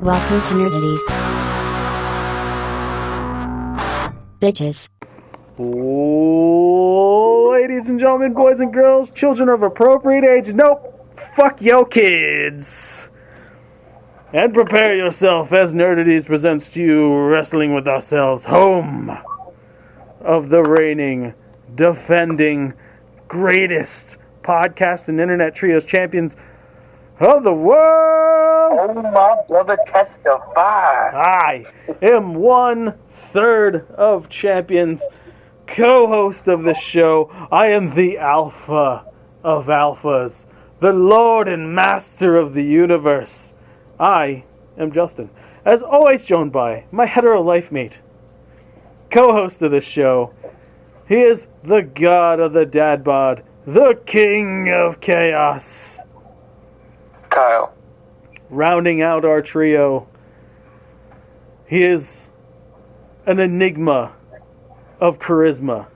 Welcome to Nerdities. Bitches. Oh, ladies and gentlemen, boys and girls, children of appropriate age. Nope. Fuck yo kids. And prepare yourself as Nerdities presents to you Wrestling with Ourselves, home of the reigning, defending, greatest podcast and internet trios champions of the world. Oh, my brother, testify. I am 1/3 of champions, co-host of the show. I am the alpha of alphas, the lord and master of the universe. I am Justin, as always joined by my hetero life mate, co-host of the show. He is the god of the dad bod, the king of chaos. Kyle. Rounding out our trio, he is an enigma of charisma.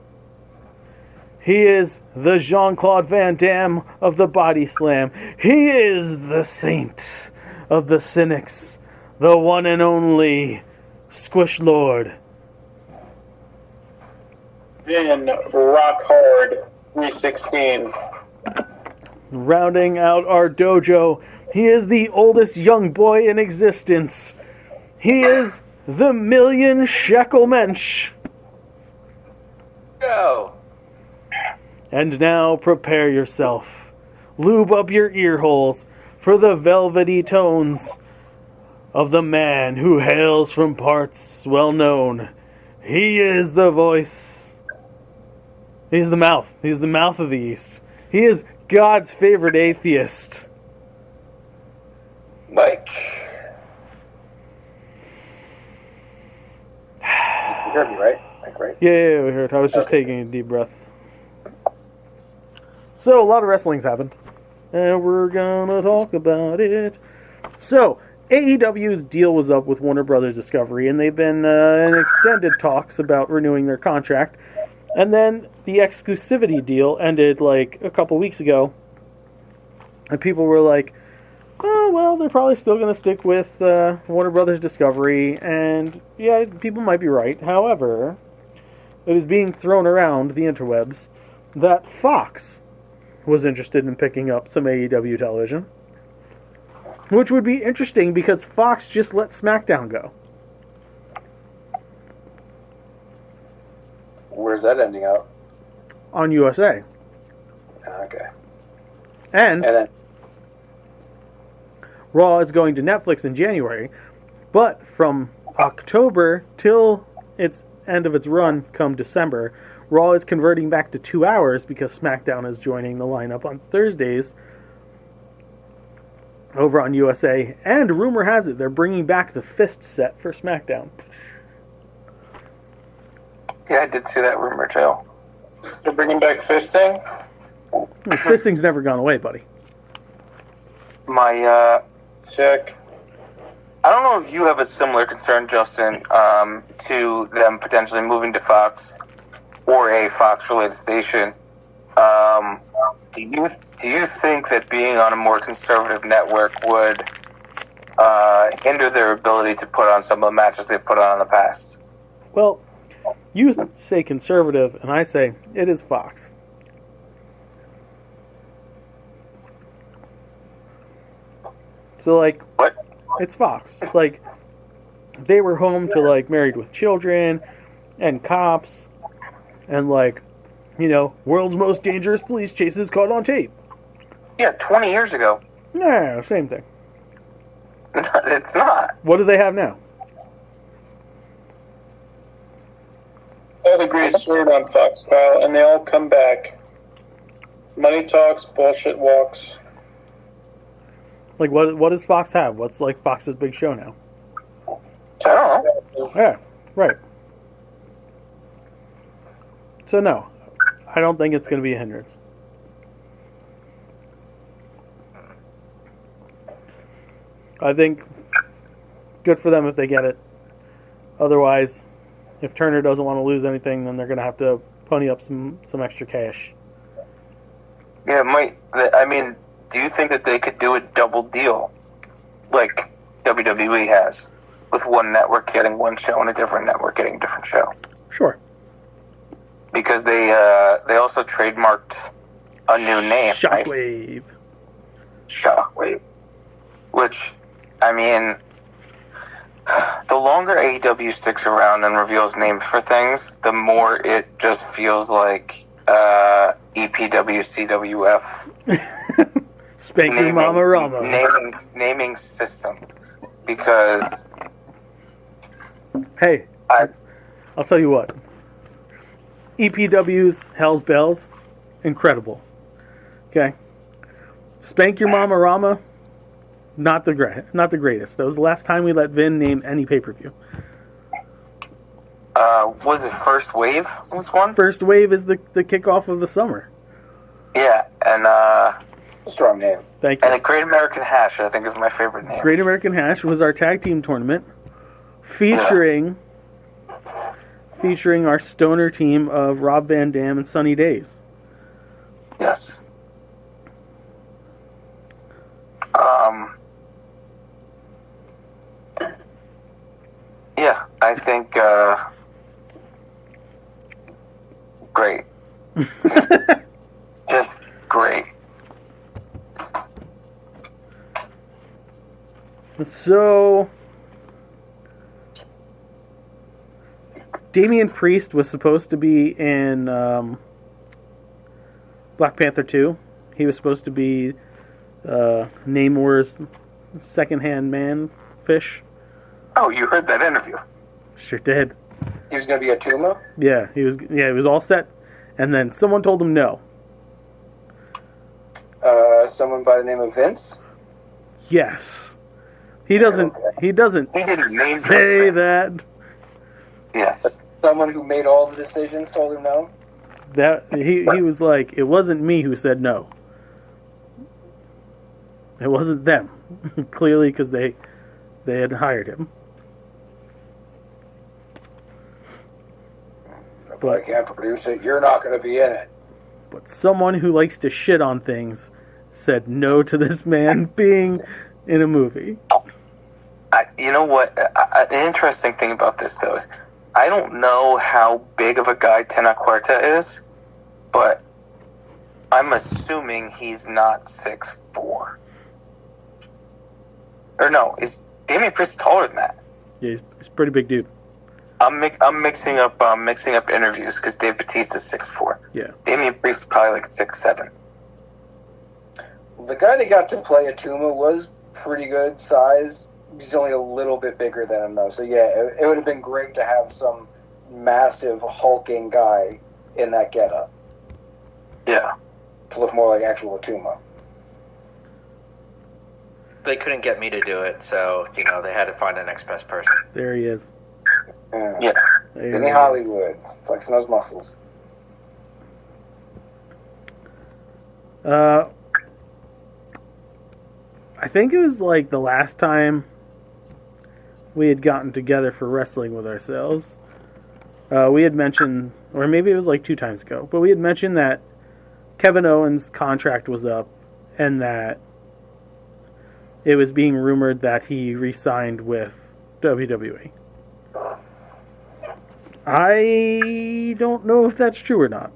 He is the Jean-Claude Van Damme of the body slam. He is the saint of the cynics, the one and only Squish Lord. Then Rock Hard 316. Rounding out our dojo, he is the oldest young boy in existence. He is the million shekel mensch. Go. And now prepare yourself. Lube up your ear holes for the velvety tones of the man who hails from parts well known. He is the voice. He's the mouth. He's the mouth of the East. He is God's favorite atheist. Mike. You heard me, right? Mike, right? Yeah, we heard. I was just taking a deep breath. So, a lot of wrestling's happened. And we're gonna talk about it. So, AEW's deal was up with Warner Brothers Discovery, and they've been in extended talks about renewing their contract. And then the exclusivity deal ended like a couple weeks ago. And people were like, oh, well, they're probably still going to stick with Warner Brothers Discovery. And yeah, people might be right. However, it is being thrown around the interwebs that Fox was interested in picking up some AEW television. Which would be interesting because Fox just let SmackDown go. Where's that ending up? On USA. Okay. And then Raw is going to Netflix in January, but from October till its end of its run come December, Raw is converting back to 2 hours because SmackDown is joining the lineup on Thursdays over on USA. And rumor has it they're bringing back the fist set for SmackDown. yeah, I did see that rumor too. They're bringing back fisting. Fisting's never gone away, buddy. My Check. I don't know if you have a similar concern, Justin, to them potentially moving to Fox or a Fox-related station. Do you think that being on a more conservative network would hinder their ability to put on some of the matches they've put on in the past? Well, you say conservative, and I say it is Fox. So, like, What? it's Fox. Like, they were home to, like, Married with Children and Cops and, like, you know, World's Most Dangerous Police Chases caught on tape. Yeah, 20 years ago. Yeah, same thing. It's not. What do they have now? All the greatest word on Fox, Kyle, and they all come back. Money talks, bullshit walks. Like, what does Fox have? What's, like, Fox's big show now? I don't know. Yeah, right. So, no. I don't think it's going to be a hindrance. I think good for them if they get it. Otherwise, if Turner doesn't want to lose anything, then they're going to have to pony up some extra cash. Yeah, I mean, do you think that they could do a double deal? Like, WWE has, with one network getting one show and a different network getting a different show. Sure. Because they also trademarked a new name, right? Shockwave. Shockwave. Which, I mean, the longer AEW sticks around and reveals names for things, the more it just feels like EPWCWF. Spank your mama Rama. Naming system. Because... Hey, I'll tell you what. EPW's Hell's Bells, incredible. Okay? Spank your mama Rama, not the greatest. That was the last time we let Vin name any pay-per-view. Was it First Wave was one? First Wave is the kickoff of the summer. Yeah, and Strong name. Thank you. and the Great American Hash, I think, is my favorite name. Great American Hash was our tag team tournament featuring our stoner team of Rob Van Dam and Sunny Days. Yes. Yeah, I think great. Just great. So, Damian Priest was supposed to be in Black Panther 2. He was supposed to be Namor's second-hand man fish. Oh, you heard that interview. Sure did. He was going to be a Tuma? Yeah, he was all set, and then someone told him no. Someone by the name of Vince? Yes. He doesn't He didn't name say Vince. that. Yes. Someone who made all the decisions told him no? That he was like, it wasn't me who said no. It wasn't them. Clearly, because they had hired him. If I can't produce it, you're not going to be in it. But someone who likes to shit on things said no to this man being in a movie. You know what? An interesting thing about this, though, is I don't know how big of a guy Tenacuerta is, but I'm assuming he's not 6'4". Or no, is Damian Priest taller than that? Yeah, he's a pretty big dude. I'm mixing up interviews because Dave Bautista's 6'4". Yeah. Damian Priest is probably like 6'7". The guy that got to play Atuma was pretty good size. He's only a little bit bigger than him, though. So, yeah, it would have been great to have some massive, hulking guy in that getup Yeah. to look more like actual Atuma. They couldn't get me to do it, so, they had to find the next best person. There he is. Yeah. There In he is. Hollywood, flexing those muscles. I think it was like the last time we had gotten together for wrestling with ourselves. We had mentioned, or maybe it was like 2 times ago, but we had mentioned that Kevin Owens' contract was up and that it was being rumored that he re-signed with WWE. I don't know if that's true or not.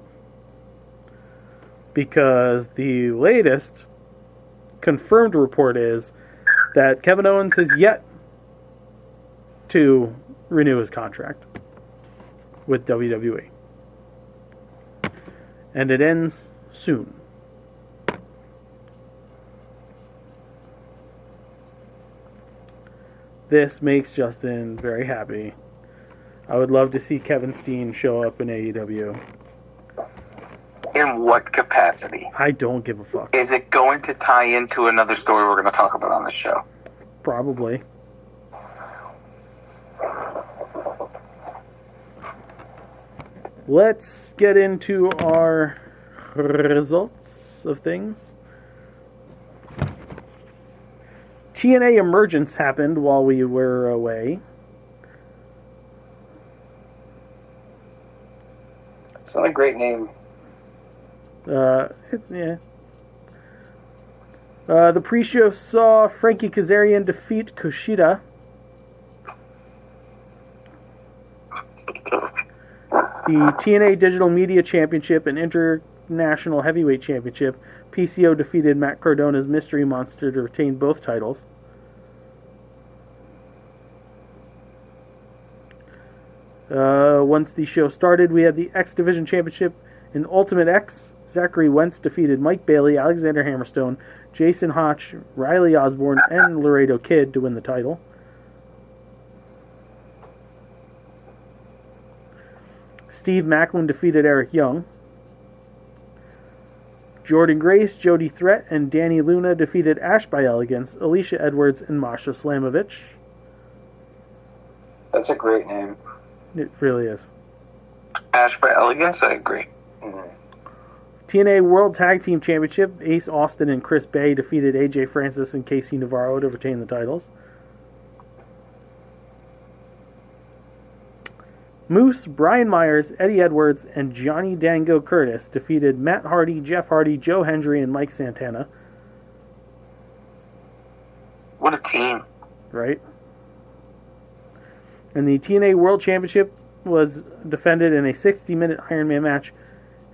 Because the latest confirmed report is that Kevin Owens has yet to renew his contract with WWE. And it ends soon. This makes Justin very happy. I would love to see Kevin Steen show up in AEW. In what capacity? I don't give a fuck. Is it going to tie into another story we're going to talk about on the show? Probably. Let's get into our results of things. TNA Emergence happened while we were away. It's not a great name. Yeah. The pre-show saw Frankie Kazarian defeat Kushida. The TNA Digital Media Championship and International Heavyweight Championship, PCO defeated Matt Cardona's Mystery Monster to retain both titles. Once the show started, we had the X Division Championship in Ultimate X. Zachary Wentz defeated Mike Bailey, Alexander Hammerstone, Jason Hotch, Riley Osborne, and Laredo Kid to win the title. Steve Macklin defeated Eric Young. Jordan Grace, Jody Threat, and Danny Luna defeated Ash by Elegance, Alicia Edwards, and Masha Slamovich. That's a great name. It really is. Ash by Elegance, I agree. TNA World Tag Team Championship, Ace Austin and Chris Bay defeated AJ Francis and Casey Navarro to retain the titles. Moose, Brian Myers, Eddie Edwards, and Johnny Dango Curtis defeated Matt Hardy, Jeff Hardy, Joe Hendry, and Mike Santana. What a team. Right? And the TNA World Championship was defended in a 60-minute Iron Man match,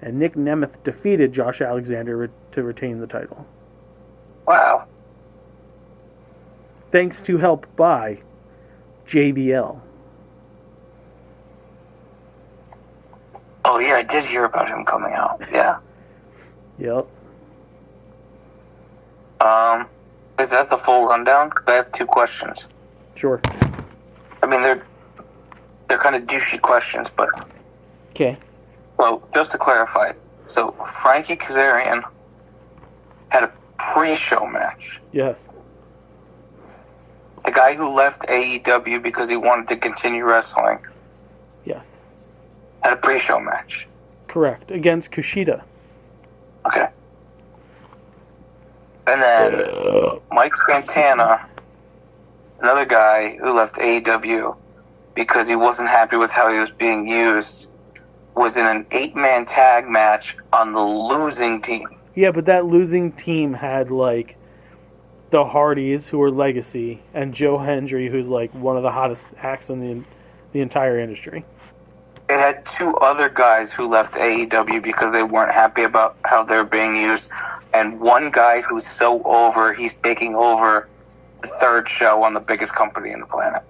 and Nick Nemeth defeated Josh Alexander to retain the title. Wow. Thanks to help by JBL. Oh, yeah, I did hear about him coming out. Yeah. Yep. Is that the full rundown? 'Cause I have 2 questions. Sure. I mean, they're kind of douchey questions, but... Okay. Well, just to clarify, so Frankie Kazarian had a pre-show match. Yes. The guy who left AEW because he wanted to continue wrestling Yes. had a pre-show match. Correct. Against Kushida. Okay. And then Mike Santana, another guy who left AEW because he wasn't happy with how he was being used, was in an 8-man tag match on the losing team. Yeah, but that losing team had, like, the Hardys, who were legacy, and Joe Hendry, who's, like, one of the hottest acts in the entire industry. It had 2 other guys who left AEW because they weren't happy about how they're being used, and one guy who's so over, he's taking over the 3rd show on the biggest company in the planet.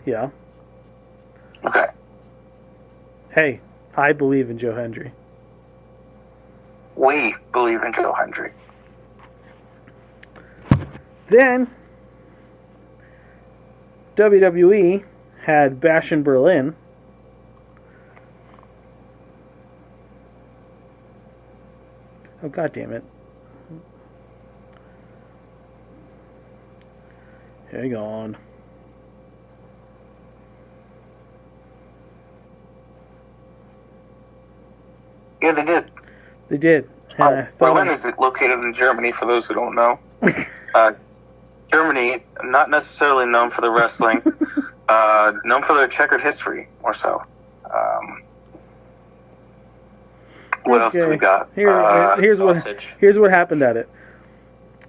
Yeah. Okay. Hey, I believe in Joe Hendry. We believe in Joe Hendry. Then, WWE had Bash in Berlin. Oh, God damn it. Hang on. Yeah, they did. They did. And I thought Berlin is located in Germany, for those who don't know. Germany, not necessarily known for the wrestling, known for their checkered history, or so. What else do we got? Here's what happened at it.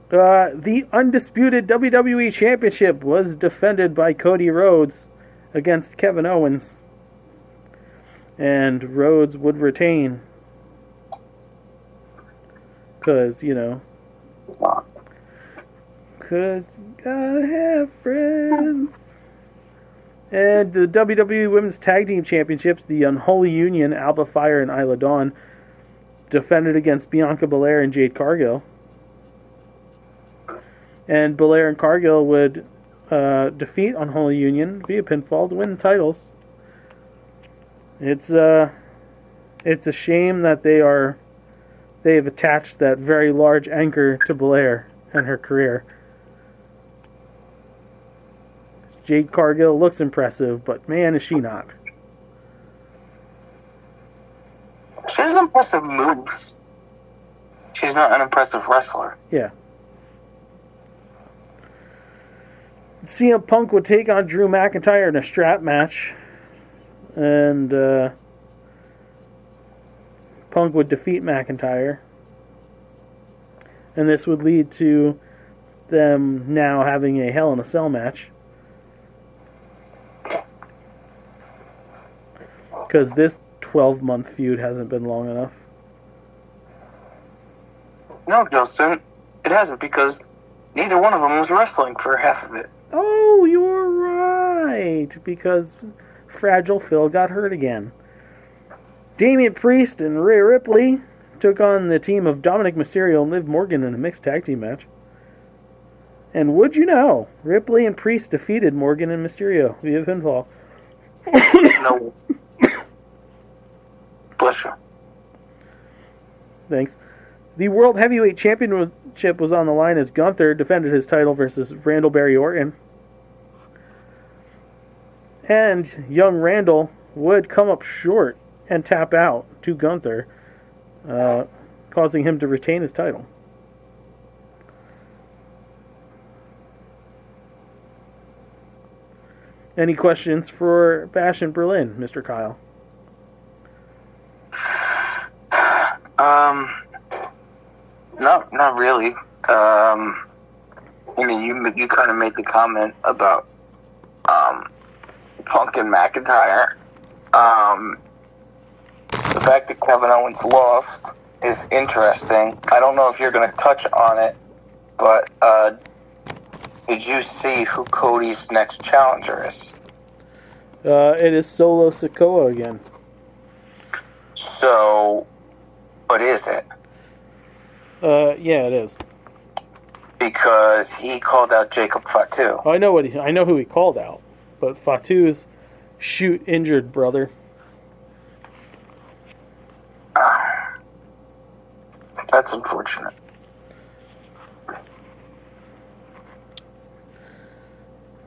The undisputed WWE Championship was defended by Cody Rhodes against Kevin Owens. And Rhodes would retain. Because, you know. Because you gotta have friends. And the WWE Women's Tag Team Championships, the Unholy Union, Alba Fire and Isla Dawn, defended against Bianca Belair and Jade Cargill. And Belair and Cargill would defeat Unholy Union via pinfall to win the titles. It's a shame that they have attached that very large anchor to Belair and her career. Jade Cargill looks impressive, but man, is she not. She has impressive moves. She's not an impressive wrestler. Yeah. CM Punk would take on Drew McIntyre in a strap match. And Punk would defeat McIntyre. And this would lead to them now having a Hell in a Cell match. Because this 12-month feud hasn't been long enough. No, Justin, it hasn't, because neither one of them was wrestling for half of it. Oh, you're right. Because Fragile Phil got hurt again. Damian Priest and Rhea Ripley took on the team of Dominic Mysterio and Liv Morgan in a mixed tag team match. And would you know, Ripley and Priest defeated Morgan and Mysterio via pinfall. No. Bless you. Thanks. The World Heavyweight Championship was on the line as Gunther defended his title versus Randall Barry Orton. And young Randall would come up short and tap out to Gunther, causing him to retain his title. Any questions for Bash in Berlin, Mr. Kyle? No, not really. I mean, you kind of made the comment about Punk and McIntyre. The fact that Kevin Owens lost is interesting. I don't know if you're going to touch on it, but did you see who Cody's next challenger is? It is Solo Sikoa again. So, what is it? Yeah, it is. Because he called out Jacob Fatu. I know who he called out, but Fatu's shoot injured brother. That's unfortunate.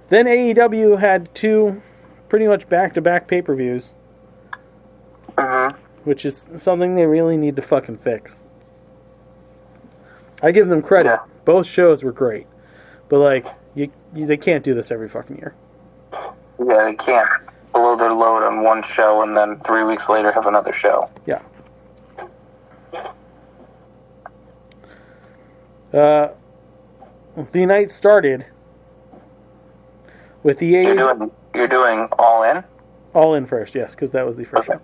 Then AEW had two pretty much back-to-back pay-per-views, which is something they really need to fucking fix. I give them credit. Yeah. Both shows were great, but like they can't do this every fucking year. Yeah, they can't blow their load on one show and then 3 weeks later have another show. Yeah. The night started with the You're doing All In? All In first, yes, because that was the first show.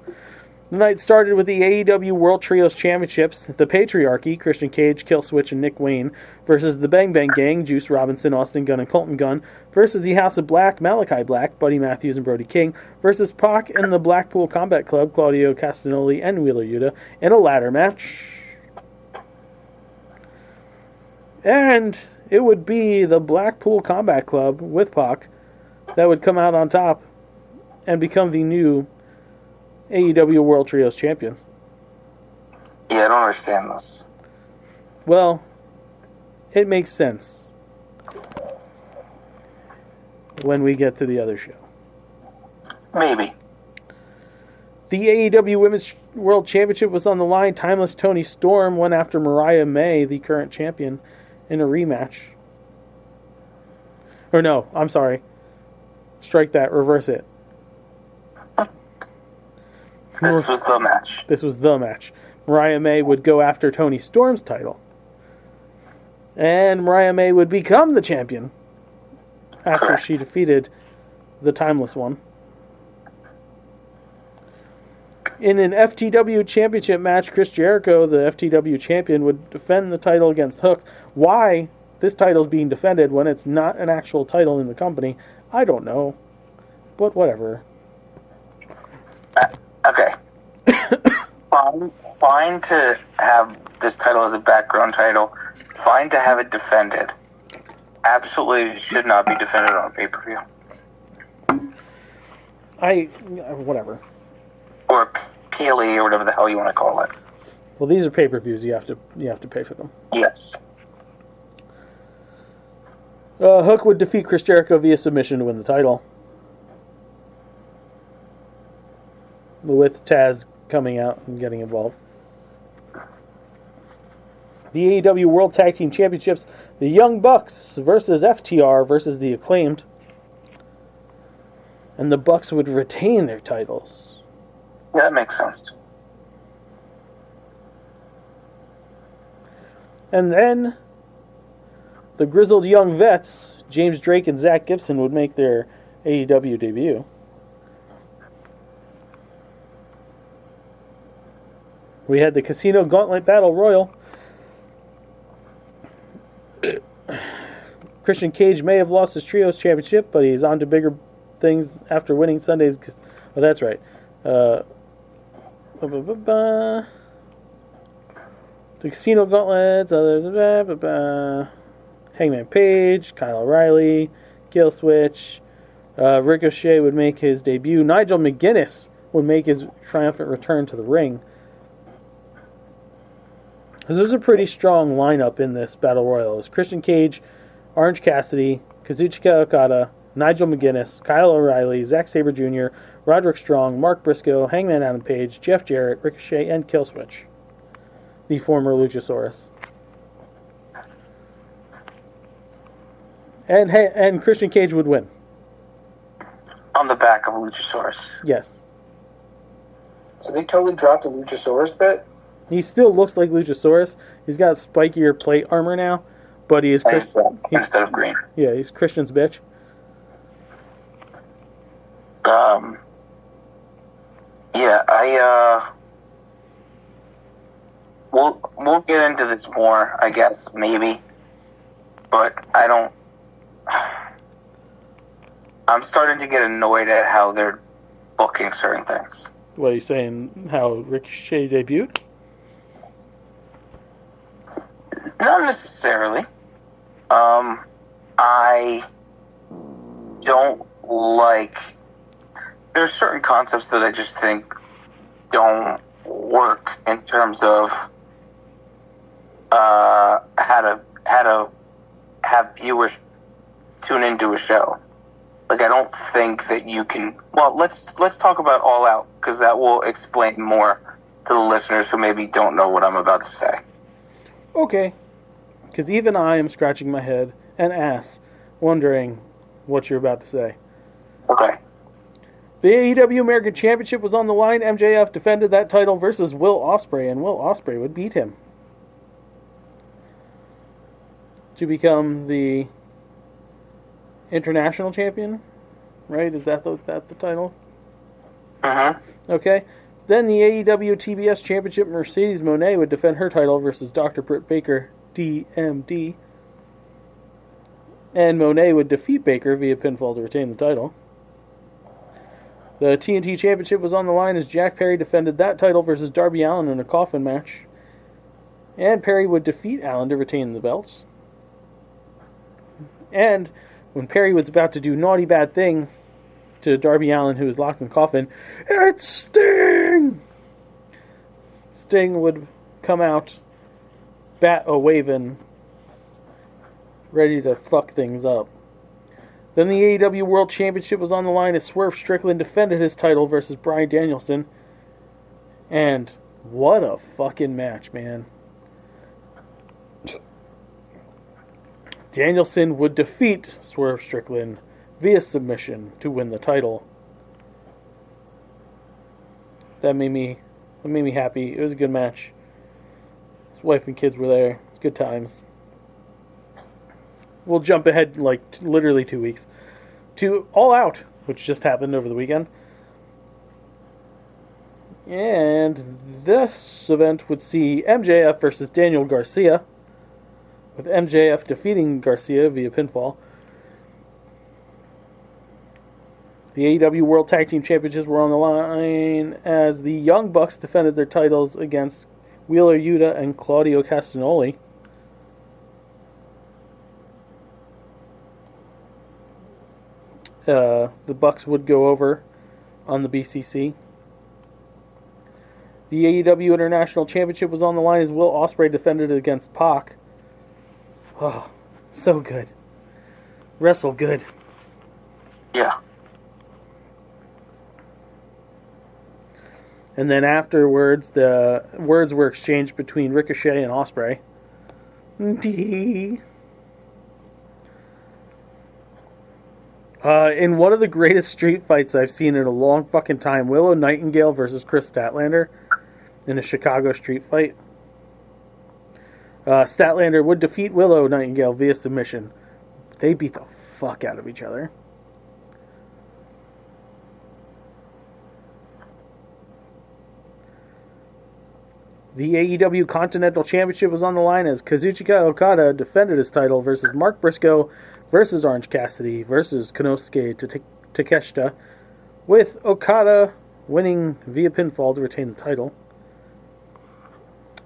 The night started with the AEW World Trios Championships, the Patriarchy, Christian Cage, Killswitch, and Nick Wayne, versus the Bang Bang Gang, Juice Robinson, Austin Gunn, and Colton Gunn, versus the House of Black, Malachi Black, Buddy Matthews, and Brody King, versus Pac and the Blackpool Combat Club, Claudio Castagnoli, and Wheeler Yuta, in a ladder match. And it would be the Blackpool Combat Club with Pac that would come out on top and become the new AEW World Trios Champions. Yeah, I don't understand this. Well, it makes sense when we get to the other show. Maybe. The AEW Women's World Championship was on the line. Timeless Toni Storm went after Mariah May, the current champion, in a rematch. Or no, I'm sorry. Strike that, reverse it. This was the match. This was the match. Mariah May would go after Toni Storm's title. And Mariah May would become the champion after Correct. she defeated the Timeless One. In an FTW championship match, Chris Jericho, the FTW champion, would defend the title against Hook. Why this title is being defended when it's not an actual title in the company, I don't know. But whatever. Okay. Fine to have this title as a background title. Fine to have it defended. Absolutely should not be defended on a pay-per-view. Whatever. Or PLE or whatever the hell you want to call it. Well, these are pay-per-views. You have to pay for them. Yes. Hook would defeat Chris Jericho via submission to win the title, with Taz coming out and getting involved. The AEW World Tag Team Championships, the Young Bucks versus FTR versus the Acclaimed. And the Bucks would retain their titles. Yeah, that makes sense. And then the grizzled young vets, James Drake and Zach Gibson, would make their AEW debut. We had the Casino Gauntlet Battle Royal. Christian Cage may have lost his Trios Championship, but he's on to bigger things after winning Sunday's... Oh, that's right. The Casino Gauntlets, Hangman Page, Kyle O'Reilly, Kill Switch, Ricochet would make his debut. Nigel McGuinness would make his triumphant return to the ring. This is a pretty strong lineup in this Battle Royal. It's Christian Cage, Orange Cassidy, Kazuchika Okada, Nigel McGuinness, Kyle O'Reilly, Zack Sabre Jr., Roderick Strong, Mark Briscoe, Hangman Adam Page, Jeff Jarrett, Ricochet, and Killswitch, the former Luchasaurus. And Christian Cage would win. On the back of Luchasaurus. Yes. So they totally dropped the Luchasaurus bit? He still looks like Luchasaurus. He's got spikier plate armor now, but he is instead of green. Yeah, he's Christian's bitch. Yeah, we'll get into this more, I guess, maybe. But I'm starting to get annoyed at how they're booking certain things. What are you saying? How Ricochet debuted? Not necessarily. I don't like... There's certain concepts that I just think don't work in terms of how to have viewers tune into a show. Like, I don't think that you can... Well, let's talk about All Out, because that will explain more to the listeners who maybe don't know what I'm about to say. Okay. Because even I am scratching my head and ass, wondering what you're about to say. Okay. The AEW American Championship was on the line. MJF defended that title versus Will Ospreay, and Will Ospreay would beat him to become the international champion, right? Is that the title? Uh-huh. Okay. Then the AEW TBS Championship, Mercedes Moné would defend her title versus Dr. Britt Baker, DMD. And Moné would defeat Baker via pinfall to retain the title. The TNT Championship was on the line as Jack Perry defended that title versus Darby Allin in a coffin match. And Perry would defeat Allin to retain the belts. And when Perry was about to do naughty bad things to Darby Allin, who was locked in the coffin, it's Sting! Sting would come out, bat a-waving, ready to fuck things up. Then the AEW World Championship was on the line as Swerve Strickland defended his title versus Bryan Danielson. And what a fucking match, man. Danielson would defeat Swerve Strickland via submission to win the title. That made me happy. It was a good match. His wife and kids were there. It's good times. We'll jump ahead like literally 2 weeks to All Out, which just happened over the weekend. And this event would see MJF versus Daniel Garcia, with MJF defeating Garcia via pinfall. The AEW World Tag Team Championships were on the line as the Young Bucks defended their titles against Wheeler Yuta and Claudio Castagnoli. The Bucks would go over on the BCC. The AEW International Championship was on the line as Will Ospreay defended it against Pac. Oh, so good. Wrestle good. Yeah. And then afterwards, the words were exchanged between Ricochet and Ospreay. In one of the greatest street fights I've seen in a long fucking time, Willow Nightingale versus Chris Statlander in a Chicago street fight. Statlander would defeat Willow Nightingale via submission. They beat the fuck out of each other. The AEW Continental Championship was on the line as Kazuchika Okada defended his title versus Mark Briscoe versus Orange Cassidy versus Konosuke Takeshita, with Okada winning via pinfall to retain the title.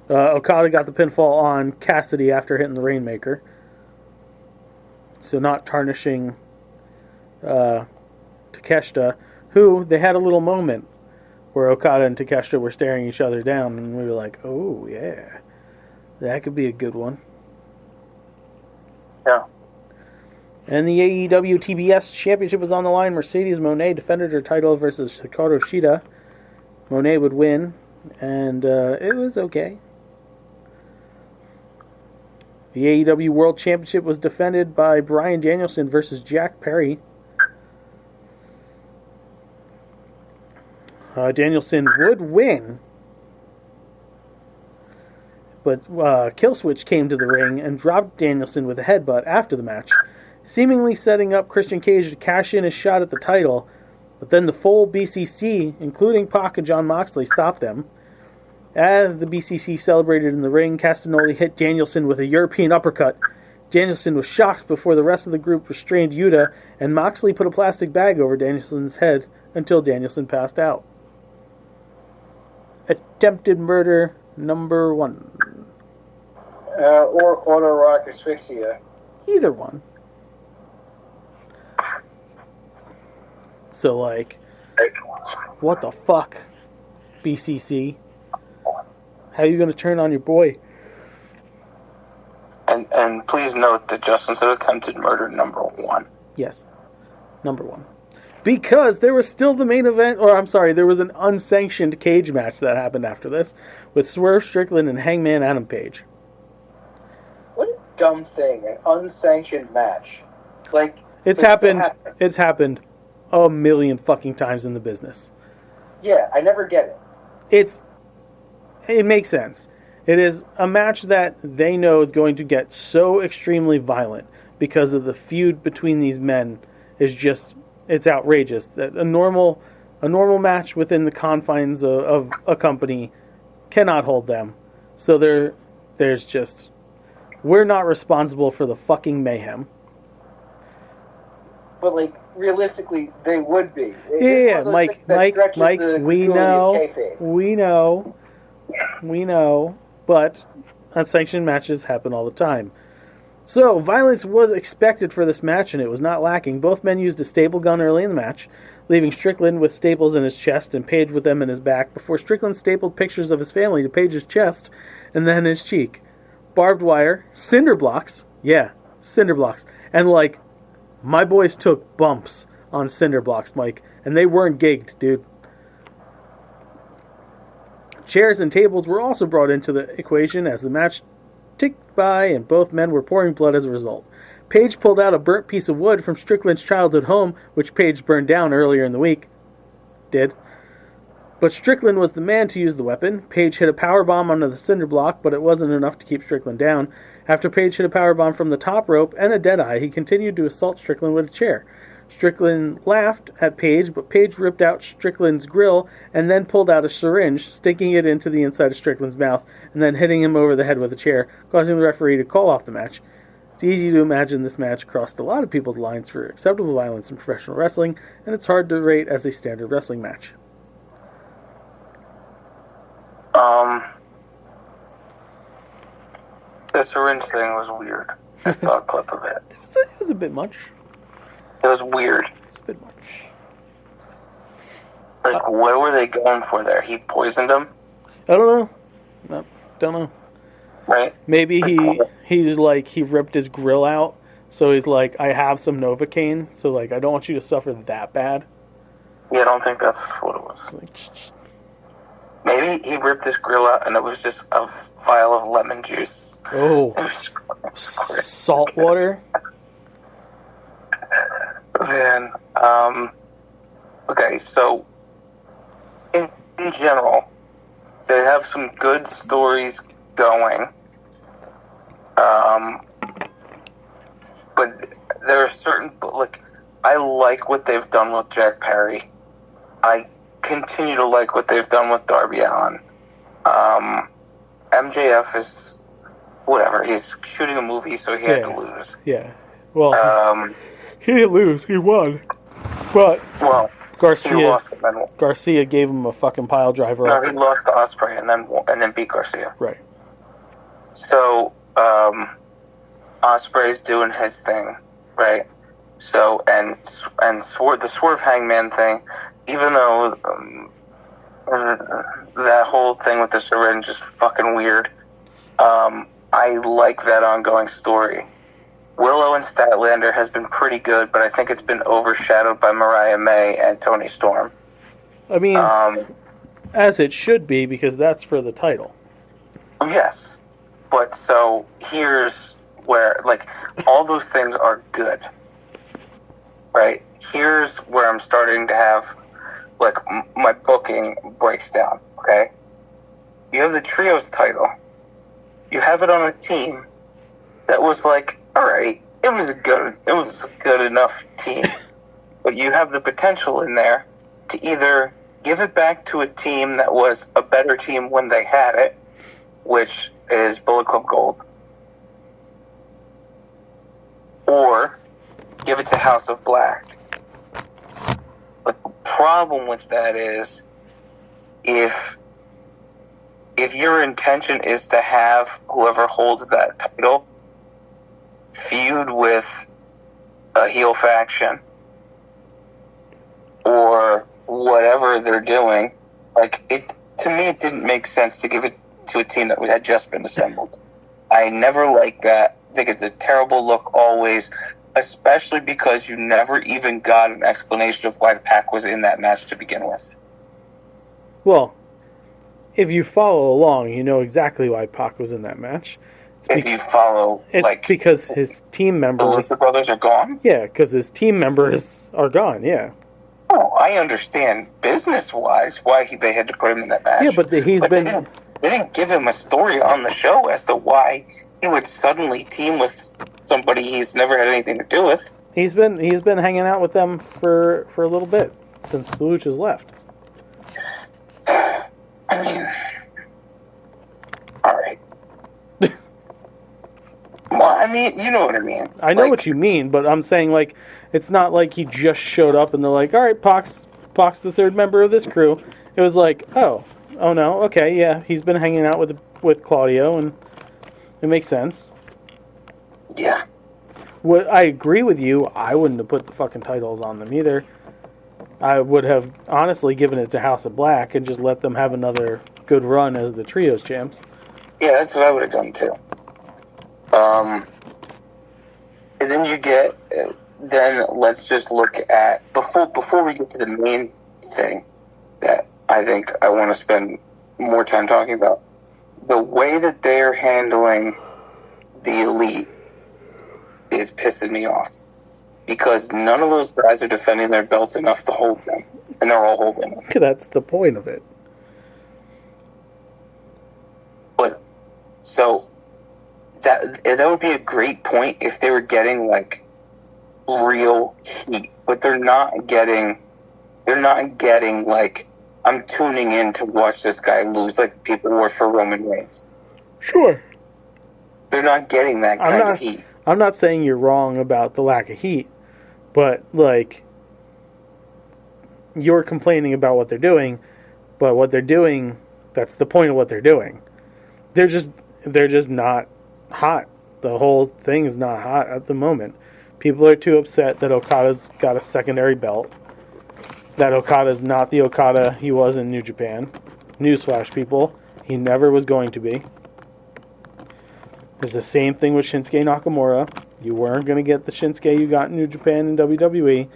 Okada got the pinfall on Cassidy after hitting the Rainmaker, so not tarnishing Takeshita, who they had a little moment where Okada and Takeshita were staring each other down, and we were like, oh, yeah, that could be a good one. Yeah. And the AEW TBS Championship was on the line. Mercedes Moné defended her title versus Hikaru Shida. Moné would win, and it was okay. The AEW World Championship was defended by Bryan Danielson versus Jack Perry. Danielson would win, but Killswitch came to the ring and dropped Danielson with a headbutt after the match, seemingly setting up Christian Cage to cash in his shot at the title, but then the full BCC, including Pac and Jon Moxley, stopped them. As the BCC celebrated in the ring, Castagnoli hit Danielson with a European uppercut. Danielson was shocked before the rest of the group restrained Yuta, and Moxley put a plastic bag over Danielson's head until Danielson passed out. Attempted murder number 1. Or autoerotic asphyxia. Either one. So, like, what the fuck, BCC? How are you going to turn on your boy? And please note that Justin said attempted murder number 1. Yes. Number 1. Because there was still the main event, or I'm sorry, there was an unsanctioned cage match that happened after this with Swerve Strickland and Hangman Adam Page. What a dumb thing, an unsanctioned match. Like, It's happened a million fucking times in the business. Yeah, I never get it. It makes sense. It is a match that they know is going to get so extremely violent because of the feud between these men is just, it's outrageous. That a normal match within the confines of a company cannot hold them. So there's just, we're not responsible for the fucking mayhem. But, like, realistically, they would be. Yeah, Mike, we know, but unsanctioned matches happen all the time. So, violence was expected for this match, and it was not lacking. Both men used a staple gun early in the match, leaving Strickland with staples in his chest and Page with them in his back, before Strickland stapled pictures of his family to Page's chest and then his cheek. Barbed wire, cinder blocks, and, like, my boys took bumps on cinder blocks, Mike, and they weren't gigged, dude. Chairs and tables were also brought into the equation as the match ticked by and both men were pouring blood as a result. Page pulled out a burnt piece of wood from Strickland's childhood home, which Page burned down earlier in the week. But Strickland was the man to use the weapon. Page hit a powerbomb onto the cinder block, but it wasn't enough to keep Strickland down. After Page hit a powerbomb from the top rope and a deadeye, he continued to assault Strickland with a chair. Strickland laughed at Page, but Page ripped out Strickland's grill and then pulled out a syringe, sticking it into the inside of Strickland's mouth and then hitting him over the head with a chair, causing the referee to call off the match. It's easy to imagine this match crossed a lot of people's lines for acceptable violence in professional wrestling, and it's hard to rate as a standard wrestling match. The syringe thing was weird. I saw a clip of it. It was a bit much. It was weird. It's a bit much. Like, what were they going for there? He poisoned him? I don't know. No, don't know. Right? Maybe he ripped his grill out, so he's like, I have some Novocaine, so like I don't want you to suffer that bad. Yeah, I don't think that's what it was. Maybe he ripped his grill out and it was just a vial of lemon juice. Oh. Salt water? Then, okay, so in general, they have some good stories going. But there are certain, like, I like what they've done with Jack Perry. I continue to like what they've done with Darby Allin. MJF is whatever. He's shooting a movie, so he had to lose. Yeah. Well, he didn't lose. He won. But well, Garcia, he lost, and then, Garcia gave him a fucking pile driver. no, he lost to Ospreay and then beat Garcia. Right. So Ospreay's doing his thing, right? So and the Swerve Hangman thing, even though that whole thing with the syringe is fucking weird, I like that ongoing story. Willow and Statlander has been pretty good, but I think it's been overshadowed by Mariah May and Toni Storm. I mean, as it should be, because that's for the title. Yes. But so here's where, like, all those things are good. Right? Here's where I'm starting to have, like, my booking breaks down, okay? You have the Trios title. You have it on a team that was like, all right, it was a good enough team. But you have the potential in there to either give it back to a team that was a better team when they had it, which is Bullet Club Gold, or give it to House of Black. But the problem with that is, if your intention is to have whoever holds that title feud with a heel faction or whatever they're doing, like, it, to me, it didn't make sense to give it to a team that had just been assembled. I never liked that. I think it's a terrible look always, especially because you never even got an explanation of why Pac was in that match to begin with. Well, if you follow along, you know exactly why Pac was in that match. If you follow, it's like, because his team the members... Lucha Brothers are gone? Yeah, because his team members are gone, yeah. Oh, I understand business-wise why they had to put him in that match. Yeah, but they didn't give him a story on the show as to why he would suddenly team with somebody he's never had anything to do with. He's been hanging out with them for a little bit since the Luchas left. I mean, all right. Well, I mean, you know what I mean. I know what you mean, but I'm saying, like, it's not like he just showed up and they're like, all right, Pac's the third member of this crew. It was like, oh no, okay, yeah, he's been hanging out with Claudio, and it makes sense. Yeah. What I agree with you, I wouldn't have put the fucking titles on them either. I would have honestly given it to House of Black and just let them have another good run as the Trios champs. Yeah, that's what I would have done too. And then you get, then let's just look at, before we get to the main thing that I think I want to spend more time talking about, the way that they're handling the Elite is pissing me off. Because none of those guys are defending their belts enough to hold them. And they're all holding them. That's the point of it. But, so, that would be a great point if they were getting, like, real heat. But they're not getting, like, I'm tuning in to watch this guy lose like people were for Roman Reigns. Sure. They're not getting that kind of heat. I'm not saying you're wrong about the lack of heat, but, like, you're complaining about what they're doing, but what they're doing, that's the point of what they're doing. They're just not hot. The whole thing is not hot at the moment. People are too upset that Okada's got a secondary belt, that Okada's not the Okada he was in New Japan. Newsflash, people, he never was going to be. It's the same thing with Shinsuke Nakamura. You weren't going to get the Shinsuke you got in New Japan and WWE.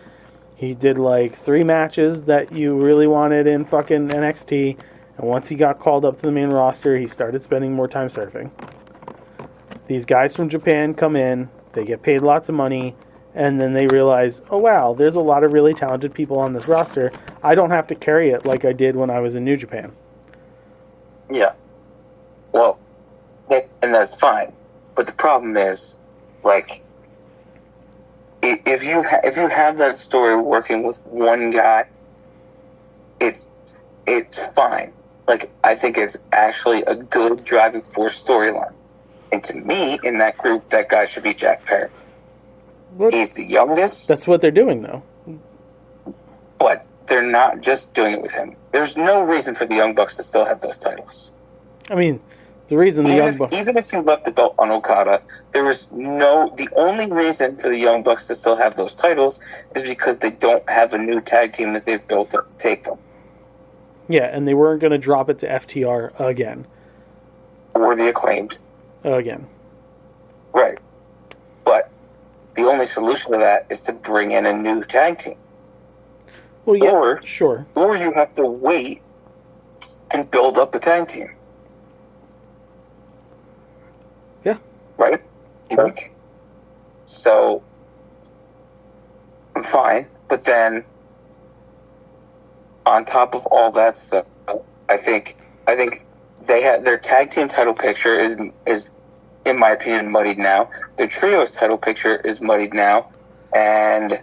He did like 3 matches that you really wanted in fucking NXT, and once he got called up to the main roster, he started spending more time surfing. These guys from Japan come in, they get paid lots of money, and then they realize, oh wow, there's a lot of really talented people on this roster. I don't have to carry it like I did when I was in New Japan. Yeah. Well, and that's fine. But the problem is, like, if you have that story working with one guy, it's fine. Like, I think it's actually a good driving force storyline. And to me, in that group, that guy should be Jack Perry. But He's the youngest. that's what they're doing, though. But they're not just doing it with him. There's no reason for the Young Bucks to still have those titles. I mean, the reason the Young Bucks... Even if you left the belt on Okada, the only reason for the Young Bucks to still have those titles is because they don't have a new tag team that they've built up to take them. Yeah, and they weren't going to drop it to FTR again. Or the Acclaimed. Again. Right. But the only solution to that is to bring in a new tag team. Well, yeah, Or you have to wait and build up the tag team. Yeah. Right? Like, so, I'm fine. But then, on top of all that stuff, I think they had their tag team title picture is in my opinion muddied now. Their trios title picture is muddied now, and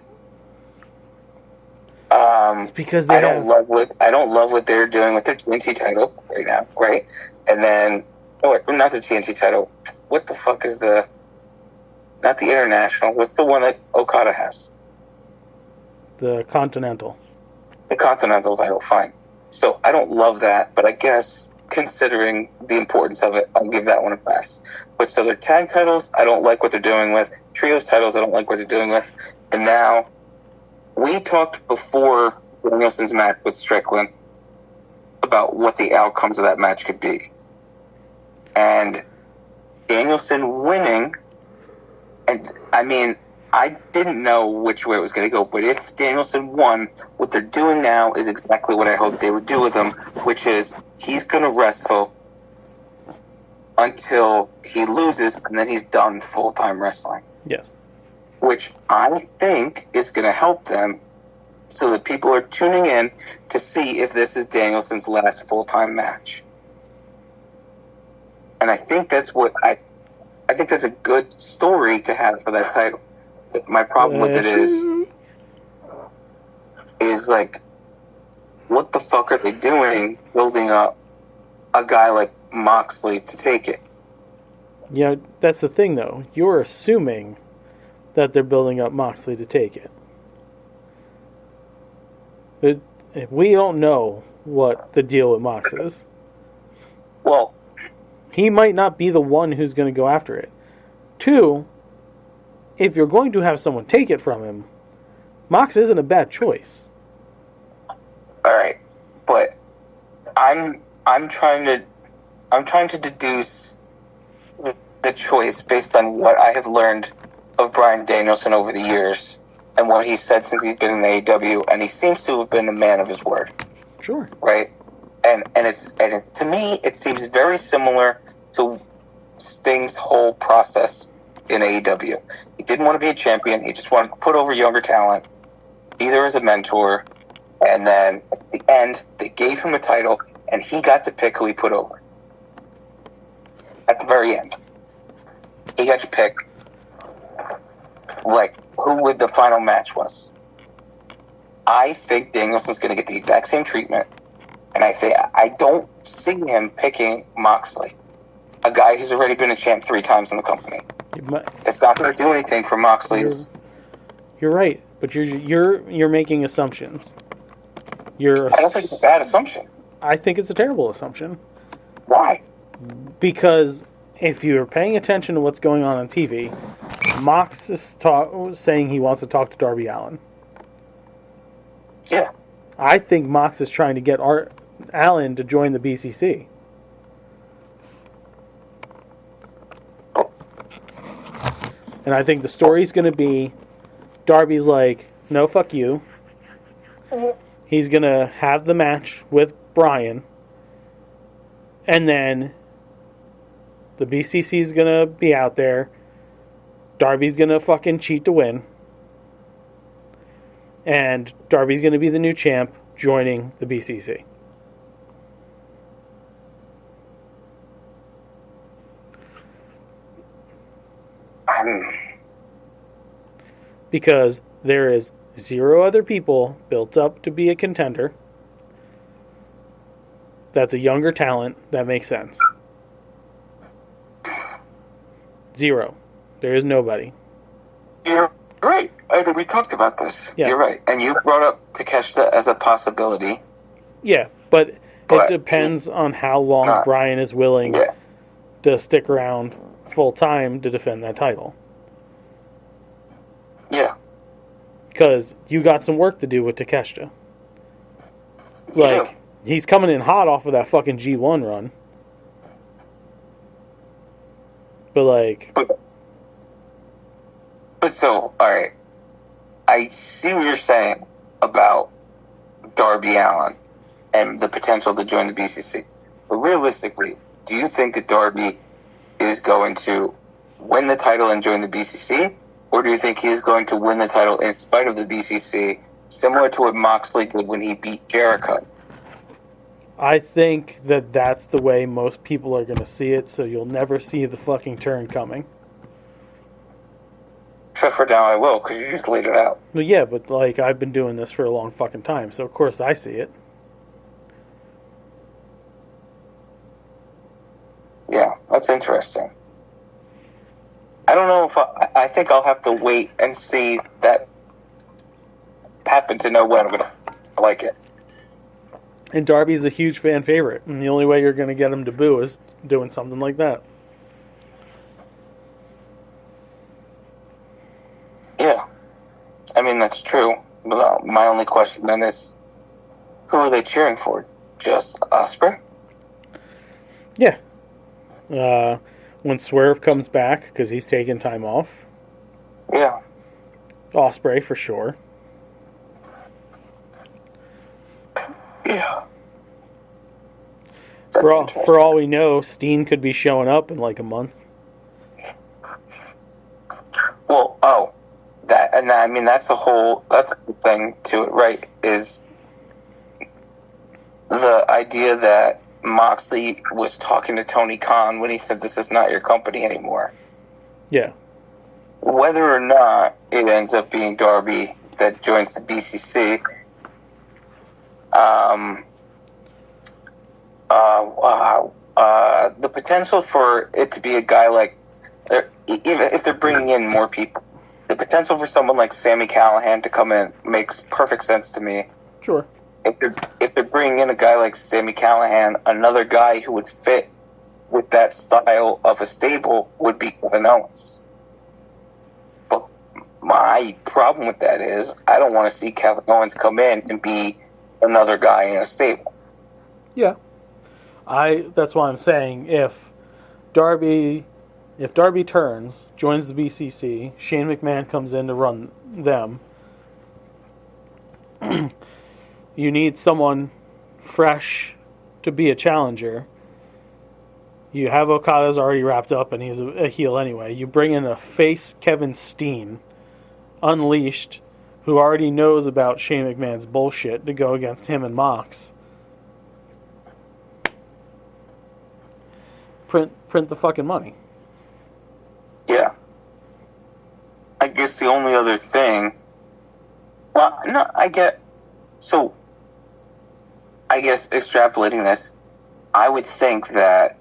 it's because they I don't love what they're doing with their TNT title right now, right? And then not the TNT title. What the fuck is not the International? What's the one that Okada has? The Continental. The Continental title, fine. So I don't love that, but I guess considering the importance of it, I'll give that one a pass. But so their tag titles, I don't like what they're doing with. Trios titles, I don't like what they're doing with. And now, we talked before Danielson's match with Strickland about what the outcomes of that match could be. And Danielson winning, and I mean, I didn't know which way it was going to go, but if Danielson won, what they're doing now is exactly what I hoped they would do with him, which is he's going to wrestle until he loses, and then he's done full-time wrestling. Yes. Which I think is going to help them so that people are tuning in to see if this is Danielson's last full-time match. And I think that's I think that's a good story to have for that title. My problem with it is like, what the fuck are they doing building up a guy like Moxley to take it? Yeah, that's the thing, though. You're assuming that they're building up Moxley to take it. But we don't know what the deal with Mox is. Well, he might not be the one who's going to go after it. 2, if you're going to have someone take it from him, Mox isn't a bad choice. All right, but I'm trying to deduce the choice based on what I have learned of Bryan Danielson over the years and what he's said since he's been in AEW, and he seems to have been a man of his word. Sure. Right? And it's to me it seems very similar to Sting's whole process in AEW. He didn't want to be a champion, he just wanted to put over younger talent, either as a mentor, and then at the end they gave him a title and he got to pick who he put over. At the very end. He got to pick like who the final match was. I think Danielson's going to get the exact same treatment, and I don't see him picking Moxley, a guy who's already been a champ 3 times in the company. It's not going to do anything for Moxley's. You're right, but you're making assumptions. I don't think it's a bad assumption. I think it's a terrible assumption. Why? Because if you're paying attention to what's going on TV, Mox is saying he wants to talk to Darby Allin. Yeah. I think Mox is trying to get Allin to join the BCC. And I think the story's going to be Darby's like, no, fuck you. He's going to have the match with Bryan. And then the BCC's going to be out there. Darby's going to fucking cheat to win. And Darby's going to be the new champ joining the BCC. Because there is 0 other people built up to be a contender. That's a younger talent. That makes sense. 0. There is nobody. You're right. We talked about this. Yes. You're right. And you brought up Takeshita as a possibility. Yeah, but But it depends on how long Brian is willing to stick around full time to defend that title. Yeah. Because you got some work to do with Takeshita. Like, he's coming in hot off of that fucking G1 run. But, like... But so, alright. I see what you're saying about Darby Allin and the potential to join the BCC. But realistically, do you think that Darby is going to win the title and join the BCC? Or do you think he's going to win the title in spite of the BCC, similar to what Moxley did when he beat Jericho? I think that that's the way most people are going to see it, so you'll never see the fucking turn coming. Except for now I will, because you just laid it out. Well, yeah, but, like, I've been doing this for a long fucking time, so of course I see it. Yeah, that's interesting. I don't know if I think I'll have to wait and see that happen to know when I'm going to like it. And Darby's a huge fan favorite, and the only way you're going to get him to boo is doing something like that. Yeah. I mean, that's true. But my only question then is, who are they cheering for? Just Ospreay? Yeah. When Swerve comes back, because he's taking time off. Yeah. Ospreay, for sure. Yeah. For all we know, Steen could be showing up in like a month. Well, I mean, that's a good thing to it, right? Is the idea that Moxley was talking to Tony Khan when he said this is not your company anymore. Yeah. Whether or not it ends up being Darby that joins the BCC, the potential for it to be a guy like, even if they're bringing in more people, the potential for someone like Sami Callihan to come in makes perfect sense to me. Sure. If they're bringing in a guy like Sami Callihan, another guy who would fit with that style of a stable would be Kevin Owens. But my problem with that is I don't want to see Kevin Owens come in and be another guy in a stable. Yeah. That's why I'm saying if Darby turns, joins the BCC, Shane McMahon comes in to run them, you need someone fresh to be a challenger. You have Okada's already wrapped up and he's a heel anyway. You bring in a face Kevin Steen, unleashed, who already knows about Shane McMahon's bullshit to go against him and Mox. Print the fucking money. Yeah. I guess the only other thing... Well, no, I guess extrapolating this, I would think that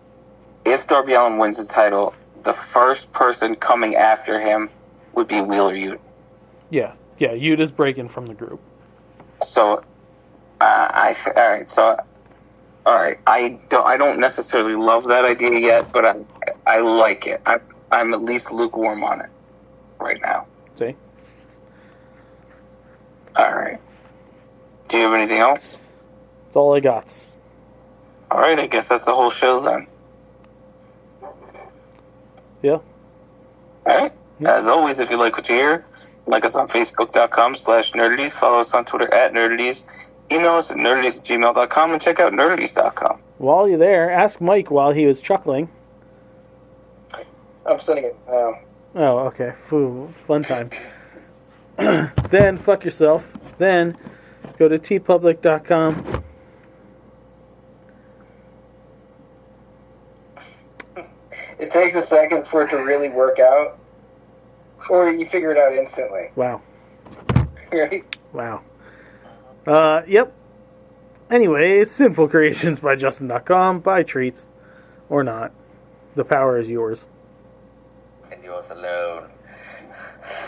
if Darby Allin wins the title, the first person coming after him would be Wheeler Yuta. Yeah, Yuta's breaking from the group. So, I don't necessarily love that idea yet, but I like it. I'm at least lukewarm on it right now. See? All right. Do you have anything else? That's all I got. All right, I guess that's the whole show then. Yeah. All right. As always, if you like what you hear, like us on Facebook.com/Nerdities. Follow us on Twitter @Nerdities. Email us at nerdities@gmail.com and check out nerdities.com. While you're there, ask Mike while he was chuckling. I'm sending it now. Oh, okay. Fun time. Then fuck yourself. Then go to tpublic.com. It takes a second for it to really work out. Or you figure it out instantly. Wow. Right? Wow. Yep. Anyway, Sinful Creations by Justin.com. Buy treats. Or not. The power is yours. And yours alone.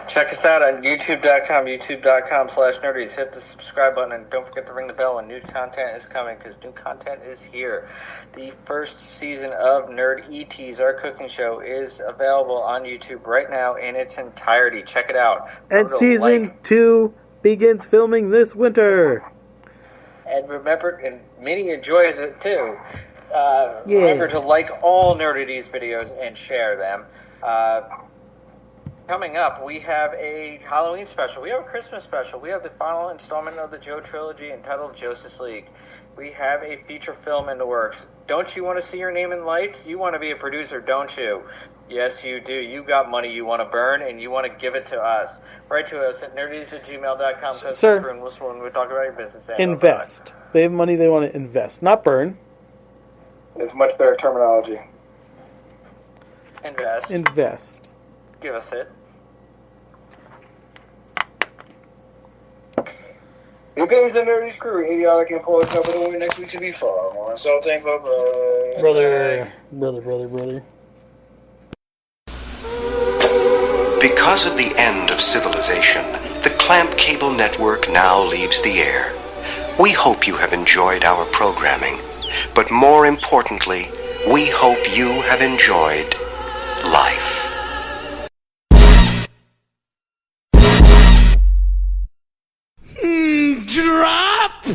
Check us out on youtube.com, youtube.com/nerdies. Hit the subscribe button and don't forget to ring the bell when new content is coming, because new content is here. The first season of Nerd ETs, our cooking show, is available on YouTube right now in its entirety. Check it out. And season 2 begins filming this winter. And remember, and Minnie enjoys it too. Remember to like all Nerdities videos and share them. Coming up, we have a Halloween special. We have a Christmas special. We have the final installment of the Joe trilogy entitled Justice League. We have a feature film in the works. Don't you want to see your name in lights? You want to be a producer, don't you? Yes, you do. You got money you want to burn, and you want to give it to us. Write to us at nerdies@gmail.com. Sir, and when we talk about your business. invest. They have money they want to invest, not burn. It's much better terminology. Invest. Invest. Give us it. New Games and Nerdy Screw, idiotic and poorly covered away next week to be far more insulting for Brother. Because of the end of civilization, the Clamp Cable Network now leaves the air. We hope you have enjoyed our programming, but more importantly, we hope you have enjoyed life.